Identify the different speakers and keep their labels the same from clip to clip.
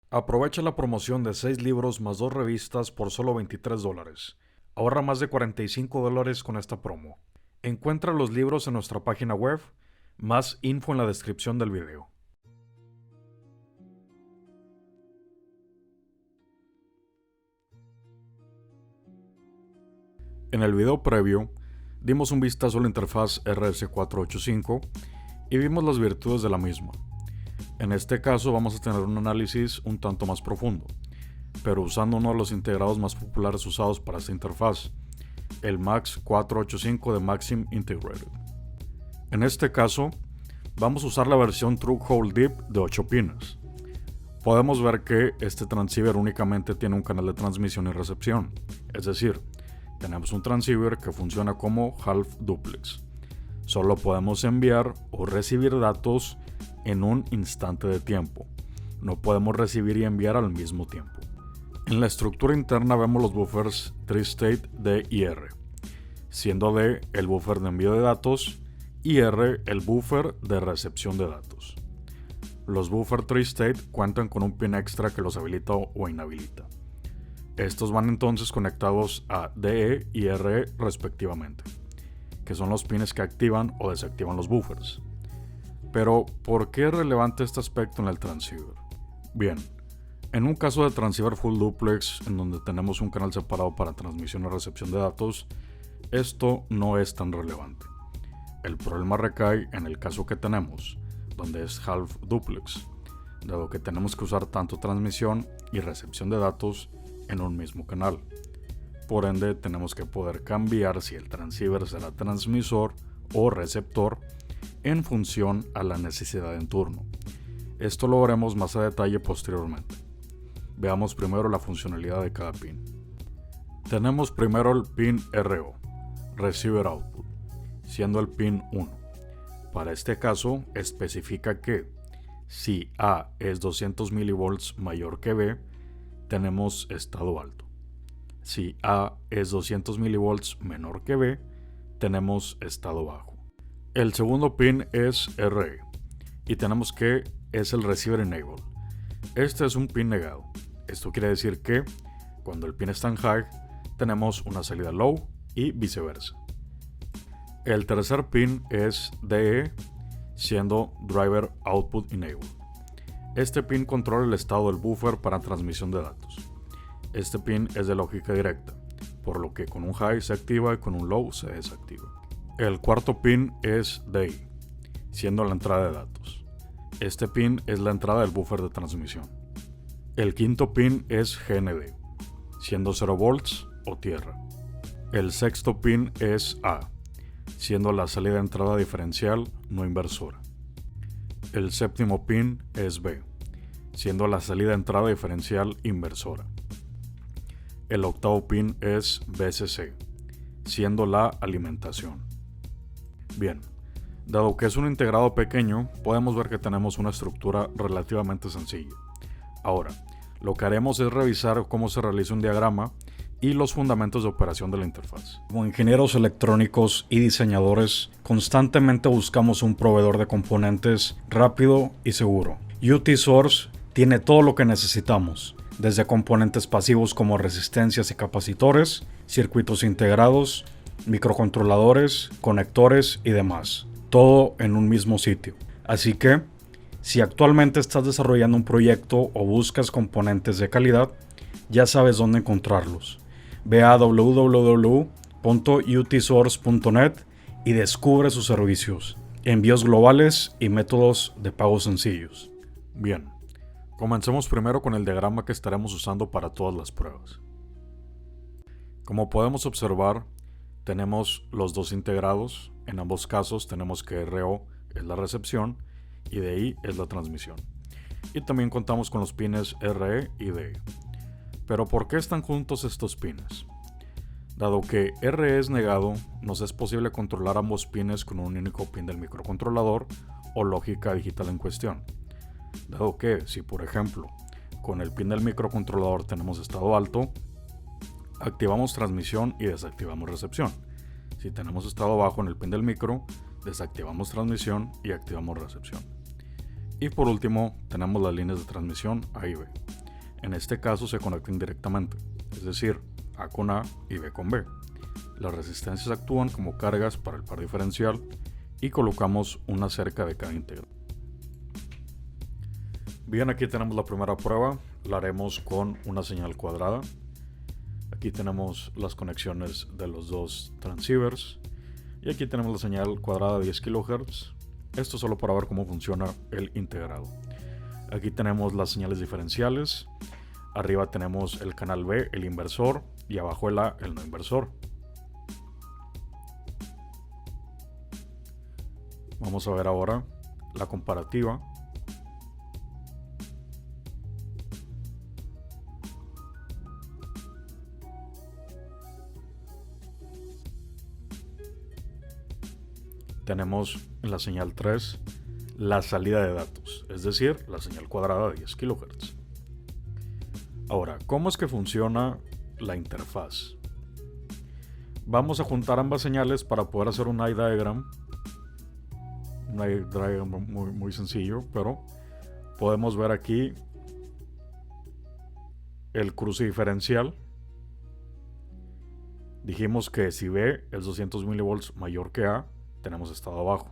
Speaker 1: Aprovecha la promoción de 6 libros más 2 revistas por solo $23. Ahorra más de $45 con esta promo. Encuentra los libros en nuestra página web, más info en la descripción del video. En el video previo, dimos un vistazo a la interfaz RS485 y vimos las virtudes de la misma. En este caso vamos a tener un análisis un tanto más profundo, pero usando uno de los integrados más populares usados para esta interfaz, el MAX 485 de Maxim Integrated. En este caso, vamos a usar la versión True Hole Deep de 8 pines. Podemos ver que este transceiver únicamente tiene un canal de transmisión y recepción, es decir, tenemos un transceiver que funciona como half duplex. Solo podemos enviar o recibir datos en un instante de tiempo. No podemos recibir y enviar al mismo tiempo. En la estructura interna vemos los buffers tri-state D y R, siendo D el buffer de envío de datos y R el buffer de recepción de datos. Los buffers tri-state cuentan con un pin extra que los habilita o inhabilita. Estos van entonces conectados a DE y RE respectivamente, que son los pines que activan o desactivan los buffers. Pero, ¿por qué es relevante este aspecto en el transceiver? Bien, en un caso de transceiver full duplex, en donde tenemos un canal separado para transmisión y recepción de datos, esto no es tan relevante. El problema recae en el caso que tenemos, donde es half duplex, dado que tenemos que usar tanto transmisión y recepción de datos en un mismo canal. Por ende, tenemos que poder cambiar si el transceiver será transmisor o receptor en función a la necesidad en turno. Esto lo veremos más a detalle posteriormente. Veamos primero la funcionalidad de cada pin. Tenemos primero el pin RO, Receiver Output, siendo el pin 1. Para este caso, especifica que si A es 200 mV mayor que B, tenemos estado alto. Si A es 200 mV menor que B, tenemos estado bajo. El segundo pin es RE y tenemos que es el Receiver Enable. Este es un pin negado. Esto quiere decir que cuando el pin está en high, tenemos una salida low y viceversa. El tercer pin es DE, siendo Driver Output Enable. Este pin controla el estado del buffer para transmisión de datos. Este pin es de lógica directa, por lo que con un high se activa y con un low se desactiva. El cuarto pin es DI, siendo la entrada de datos. Este pin es la entrada del buffer de transmisión. El quinto pin es GND, siendo 0 volts o tierra. El sexto pin es A, siendo la salida de entrada diferencial no inversora. El séptimo pin es B, siendo la salida de entrada diferencial inversora. El octavo pin es BCC, siendo la alimentación. Bien, dado que es un integrado pequeño, podemos ver que tenemos una estructura relativamente sencilla. Ahora, lo que haremos es revisar cómo se realiza un diagrama y los fundamentos de operación de la interfaz. Como ingenieros electrónicos y diseñadores, constantemente buscamos un proveedor de componentes rápido y seguro. UT Source tiene todo lo que necesitamos, desde componentes pasivos como resistencias y capacitores, circuitos integrados, microcontroladores, conectores y demás. Todo en un mismo sitio. Así que, si actualmente estás desarrollando un proyecto o buscas componentes de calidad, ya sabes dónde encontrarlos. Ve a www.utsource.net y descubre sus servicios, envíos globales y métodos de pago sencillos. Bien, comencemos primero con el diagrama que estaremos usando para todas las pruebas. Como podemos observar, tenemos los dos integrados. En ambos casos tenemos que RO es la recepción y DI es la transmisión. Y también contamos con los pines RE y DE. Pero ¿por qué están juntos estos pines? Dado que RE es negado, nos es posible controlar ambos pines con un único pin del microcontrolador o lógica digital en cuestión. Dado que, si por ejemplo, con el pin del microcontrolador tenemos estado alto, activamos transmisión y desactivamos recepción. Si tenemos estado bajo en el pin del micro, desactivamos transmisión y activamos recepción. Y por último, tenemos las líneas de transmisión A y B. En este caso se conectan directamente, es decir, A con A y B con B. Las resistencias actúan como cargas para el par diferencial y colocamos una cerca de cada íntegro. Bien, aquí tenemos la primera prueba, la haremos con una señal cuadrada. Aquí tenemos las conexiones de los dos transceivers y aquí tenemos la señal cuadrada de 10 kHz. Esto solo para ver cómo funciona el integrado. Aquí tenemos las señales diferenciales. Arriba tenemos el canal B, el inversor, y abajo el A, el no inversor. Vamos a ver ahora la comparativa. Tenemos en la señal 3 la salida de datos, es decir, la señal cuadrada de 10 kHz. Ahora, ¿cómo es que funciona la interfaz? Vamos a juntar ambas señales para poder hacer un eye diagram. Un eye diagram muy sencillo, pero podemos ver aquí el cruce diferencial. Dijimos que si B es 200 mV mayor que A, tenemos estado bajo.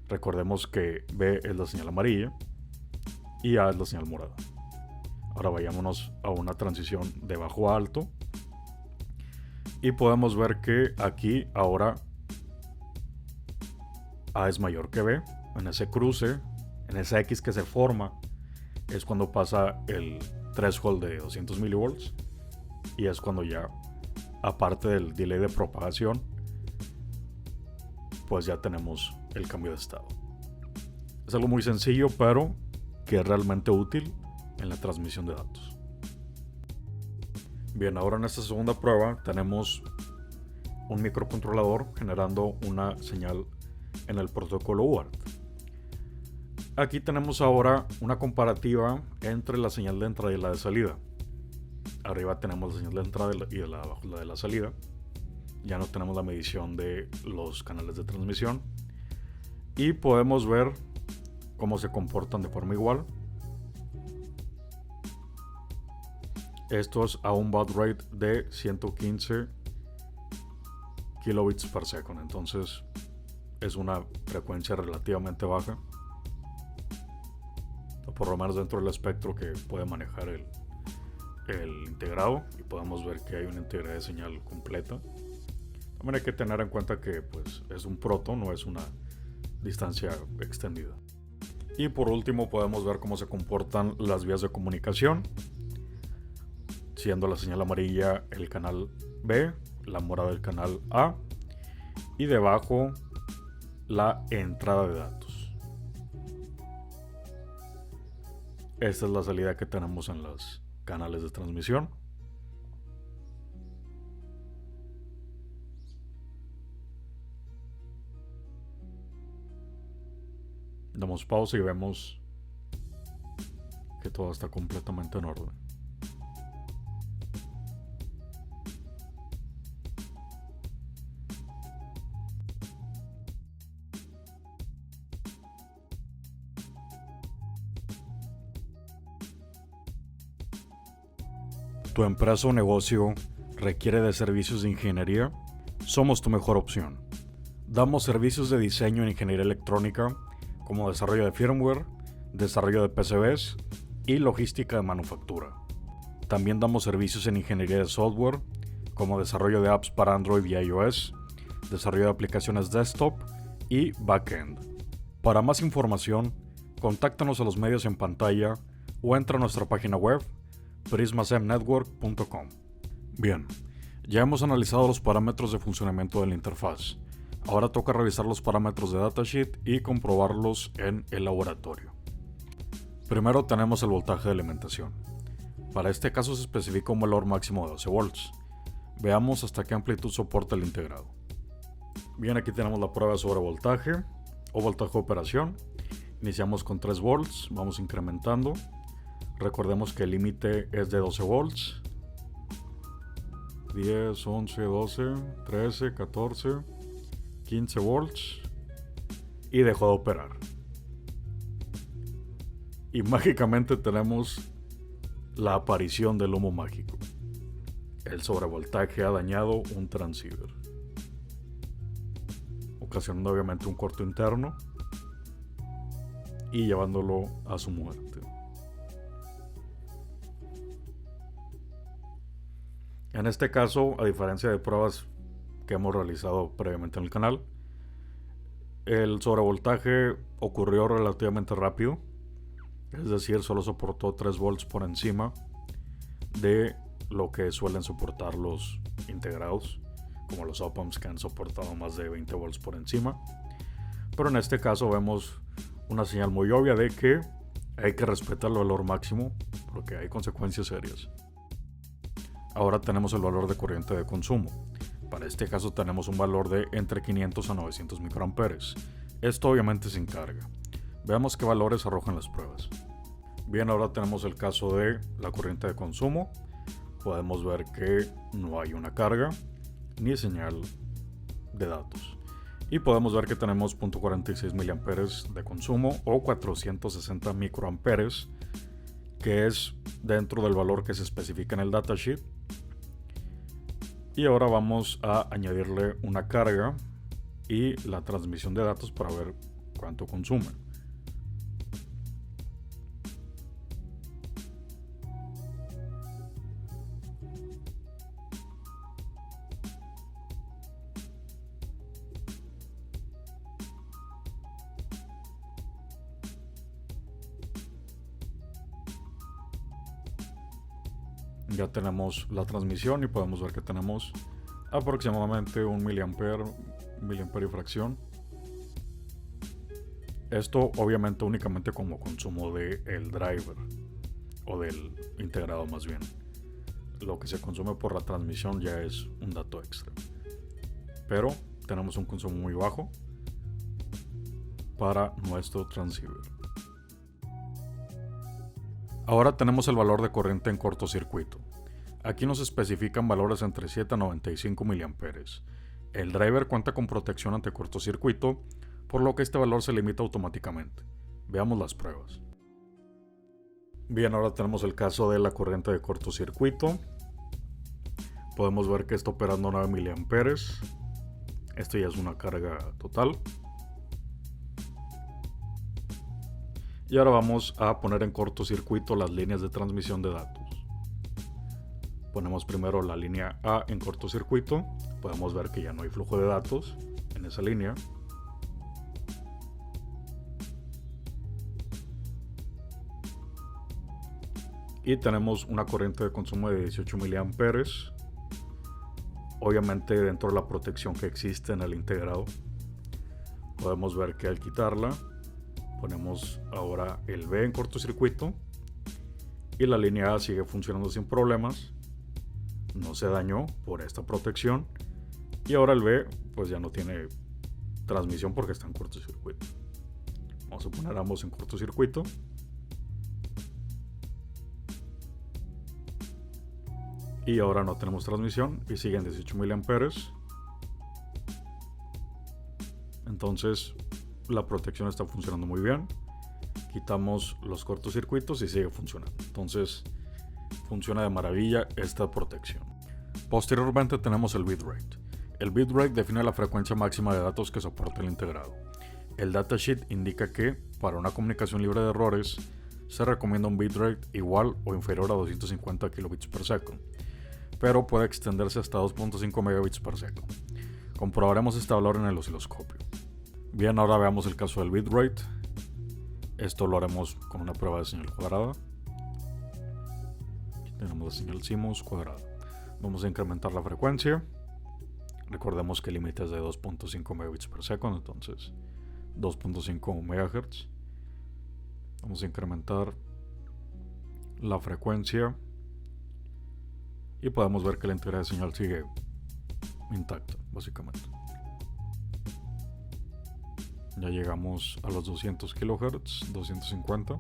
Speaker 1: Recordemos que B es la señal amarilla y A es la señal morada. Ahora vayámonos a una transición de bajo a alto y podemos ver que aquí ahora A es mayor que B. En ese cruce, en esa X que se forma, es cuando pasa el threshold de 200 mV y es cuando ya, aparte del delay de propagación, pues ya tenemos el cambio de estado. Es algo muy sencillo, pero que es realmente útil en la transmisión de datos. Bien, ahora en esta segunda prueba tenemos un microcontrolador generando una señal en el protocolo UART. Aquí tenemos ahora una comparativa entre la señal de entrada y la de salida. Arriba tenemos la señal de entrada y abajo la de la salida. Ya no tenemos la medición de los canales de transmisión y podemos ver cómo se comportan de forma igual. Esto es a un baud rate de 115 kilobits per second, entonces es una frecuencia relativamente baja, o por lo menos dentro del espectro que puede manejar el integrado, y podemos ver que hay una integridad de señal completa. También hay que tener en cuenta que pues, es un proto, no es una distancia extendida. Y por último podemos ver cómo se comportan las vías de comunicación, siendo la señal amarilla el canal B, la morada el canal A y debajo la entrada de datos. Esta es la salida que tenemos en los canales de transmisión. Damos pausa y vemos que todo está completamente en orden. ¿Tu empresa o negocio requiere de servicios de ingeniería? Somos tu mejor opción. Damos servicios de diseño en ingeniería electrónica, como desarrollo de firmware, desarrollo de PCBs y logística de manufactura. También damos servicios en ingeniería de software, como desarrollo de apps para Android y iOS, desarrollo de aplicaciones desktop y backend. Para más información, contáctanos a los medios en pantalla o entra a nuestra página web prismasemnetwork.com. Bien, ya hemos analizado los parámetros de funcionamiento de la interfaz. Ahora toca revisar los parámetros de datasheet y comprobarlos en el laboratorio. Primero tenemos el voltaje de alimentación. Para este caso se especifica un valor máximo de 12 volts. Veamos hasta qué amplitud soporta el integrado. Bien, aquí tenemos la prueba sobre voltaje o voltaje de operación. Iniciamos con 3 volts, vamos incrementando. Recordemos que el límite es de 12 volts. 10, 11, 12, 13, 14, 15 volts. Y dejó de operar. y mágicamente tenemos la aparición del humo mágico. El sobrevoltaje ha dañado un transceiver, ocasionando obviamente un corto interno y llevándolo a su muerte. En este caso, a diferencia de pruebas que hemos realizado previamente en el canal, el sobrevoltaje ocurrió relativamente rápido, es decir, solo soportó 3 volts por encima de lo que suelen soportar los integrados, como los op-amps que han soportado más de 20 volts por encima. Pero en este caso vemos una señal muy obvia de que hay que respetar el valor máximo porque hay consecuencias serias. Ahora tenemos el valor de corriente de consumo. Para este caso tenemos un valor de entre 500 a 900 microamperes. Esto obviamente sin carga. Veamos qué valores arrojan las pruebas. Bien, ahora tenemos el caso de la corriente de consumo. Podemos ver que no hay una carga ni señal de datos. Y podemos ver que tenemos 0.46 miliamperes de consumo o 460 microamperes, que es dentro del valor que se especifica en el datasheet. Y ahora vamos a añadirle una carga y la transmisión de datos para ver cuánto consume. Ya tenemos la transmisión y podemos ver que tenemos aproximadamente 1 miliampere y fracción. Esto obviamente únicamente como consumo del driver o del integrado más bien. Lo que se consume por la transmisión ya es un dato extra. Pero tenemos un consumo muy bajo para nuestro transceiver. Ahora tenemos el valor de corriente en cortocircuito. Aquí nos especifican valores entre 7 a 95 miliamperes. El driver cuenta con protección ante cortocircuito, por lo que este valor se limita automáticamente. Veamos las pruebas. Bien, ahora tenemos el caso de la corriente de cortocircuito. Podemos ver que está operando 9 miliamperes. Esto ya es una carga total. Y ahora vamos a poner en cortocircuito las líneas de transmisión de datos. Ponemos primero la línea A en cortocircuito. Podemos ver que ya no hay flujo de datos en esa línea. Y tenemos una corriente de consumo de 18 miliamperes. Obviamente dentro de la protección que existe en el integrado. Podemos ver que al quitarla, ponemos ahora el B en cortocircuito y la línea A sigue funcionando sin problemas, no se dañó por esta protección, y ahora el B pues ya no tiene transmisión porque está en cortocircuito. Vamos a poner ambos en cortocircuito y ahora no tenemos transmisión y siguen 18 miliamperes. Entonces la protección está funcionando muy bien. Quitamos los cortocircuitos y sigue funcionando. Entonces funciona de maravilla esta protección. Posteriormente tenemos el bitrate. El bitrate define la frecuencia máxima de datos que soporta el integrado. El datasheet indica que para una comunicación libre de errores se recomienda un bitrate igual o inferior a 250 kilobits per second, pero puede extenderse hasta 2.5 megabits per second. Comprobaremos este valor en el osciloscopio. Bien, ahora veamos el caso del bitrate. Esto lo haremos con una prueba de señal cuadrada. Aquí tenemos la señal CMOS cuadrada. Vamos a incrementar la frecuencia. Recordemos que el límite es de 2.5 megabits per second, entonces 2.5 MHz. Vamos a incrementar la frecuencia y podemos ver que la integridad de señal sigue intacta, básicamente. Ya llegamos a los 200 kHz, 250,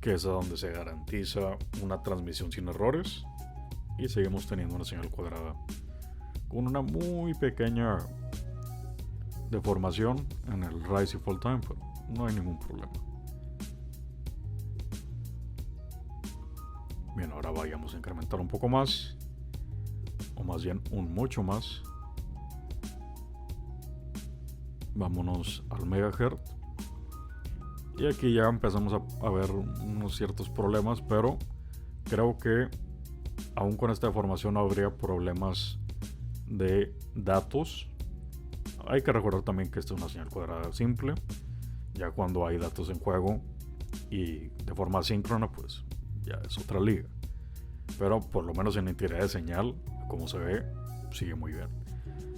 Speaker 1: que es a donde se garantiza una transmisión sin errores, y seguimos teniendo una señal cuadrada con una muy pequeña deformación en el rise y fall time, pero no hay ningún problema. Bien, ahora vayamos a incrementar un poco más, o más bien un mucho más. Vámonos al megahertz. Y aquí ya empezamos a ver unos ciertos problemas, pero creo que aún con esta deformación no habría problemas de datos. Hay que recordar también que esta es una señal cuadrada simple. Ya cuando hay datos en juego y de forma asíncrona, pues ya es otra liga. Pero por lo menos en la integridad de señal, como se ve, sigue muy bien.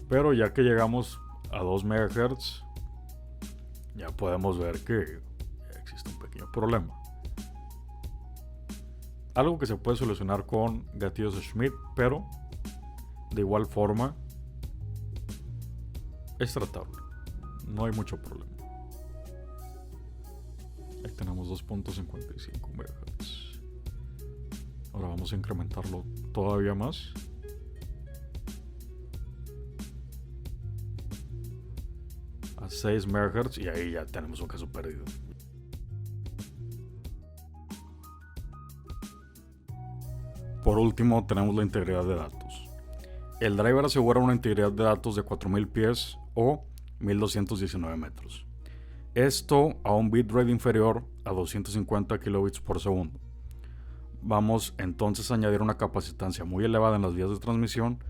Speaker 1: Pero ya que llegamos a 2 MHz, ya podemos ver que existe un pequeño problema. Algo que se puede solucionar con gatillos de Schmidt, pero de igual forma es tratable. No hay mucho problema. Ahí tenemos 2.55 MHz. Ahora vamos a incrementarlo todavía más. A 6 MHz y ahí ya tenemos un caso perdido. Por último, tenemos la integridad de datos. El driver asegura una integridad de datos de 4000 pies o 1219 metros. Esto a un bitrate inferior a 250 kilobits por segundo. Vamos entonces a añadir una capacitancia muy elevada en las vías de transmisión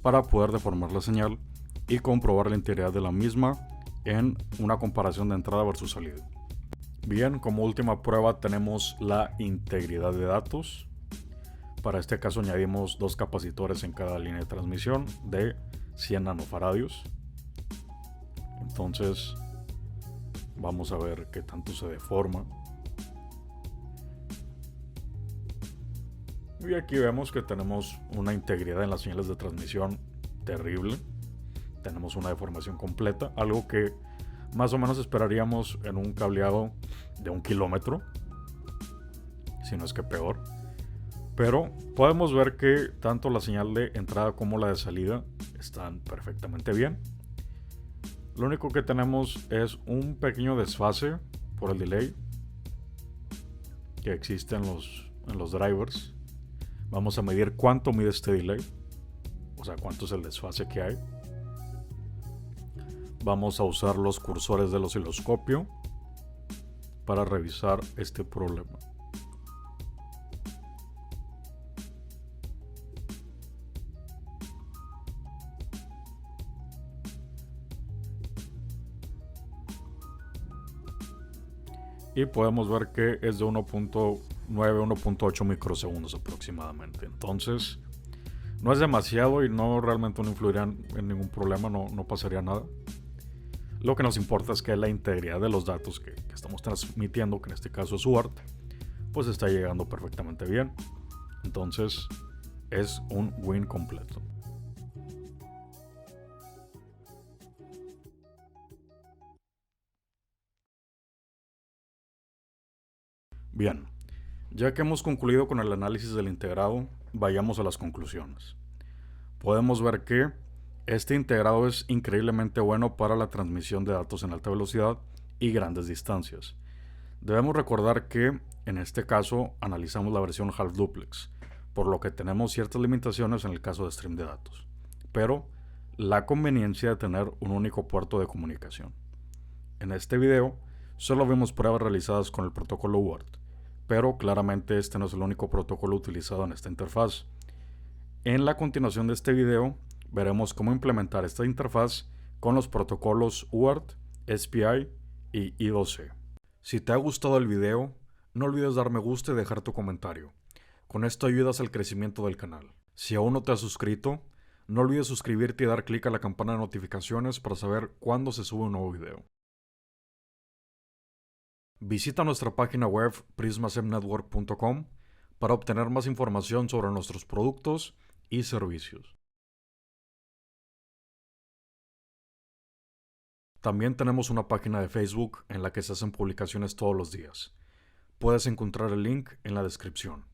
Speaker 1: para poder deformar la señal y comprobar la integridad de la misma en una comparación de entrada versus salida. Bien, como última prueba tenemos la integridad de datos. Para este caso añadimos 2 capacitores en cada línea de transmisión de 100 nanofaradios. Entonces vamos a ver qué tanto se deforma. Y aquí vemos que tenemos una integridad en las señales de transmisión terrible. Tenemos una deformación completa, algo que más o menos esperaríamos en un cableado de 1 kilómetro, si no es que peor. Pero podemos ver que tanto la señal de entrada como la de salida están perfectamente bien. Lo único que tenemos es un pequeño desfase por el delay que existe en los drivers. Vamos a medir cuánto mide este delay, o sea, cuánto es el desfase que hay. Vamos a usar los cursores del osciloscopio para revisar este problema. Y podemos ver que es de 1.9, 1.8 microsegundos aproximadamente. Entonces no es demasiado y no realmente no influiría en ningún problema, no pasaría nada. Lo que nos importa es que la integridad de los datos que estamos transmitiendo, que en este caso es UART, pues está llegando perfectamente bien. Entonces es un win completo. Bien, ya que hemos concluido con el análisis del integrado, vayamos a las conclusiones. Podemos ver que este integrado es increíblemente bueno para la transmisión de datos en alta velocidad y grandes distancias. Debemos recordar que en este caso analizamos la versión half duplex, por lo que tenemos ciertas limitaciones en el caso de stream de datos, pero la conveniencia de tener un único puerto de comunicación. En este video solo vemos pruebas realizadas con el protocolo UART, pero claramente este no es el único protocolo utilizado en esta interfaz. En la continuación de este video veremos cómo implementar esta interfaz con los protocolos UART, SPI y I2C. Si te ha gustado el video, no olvides dar me gusta y dejar tu comentario. Con esto ayudas al crecimiento del canal. Si aún no te has suscrito, no olvides suscribirte y dar clic a la campana de notificaciones para saber cuándo se sube un nuevo video. Visita nuestra página web prismasemnetwork.com para obtener más información sobre nuestros productos y servicios. También tenemos una página de Facebook en la que se hacen publicaciones todos los días. Puedes encontrar el link en la descripción.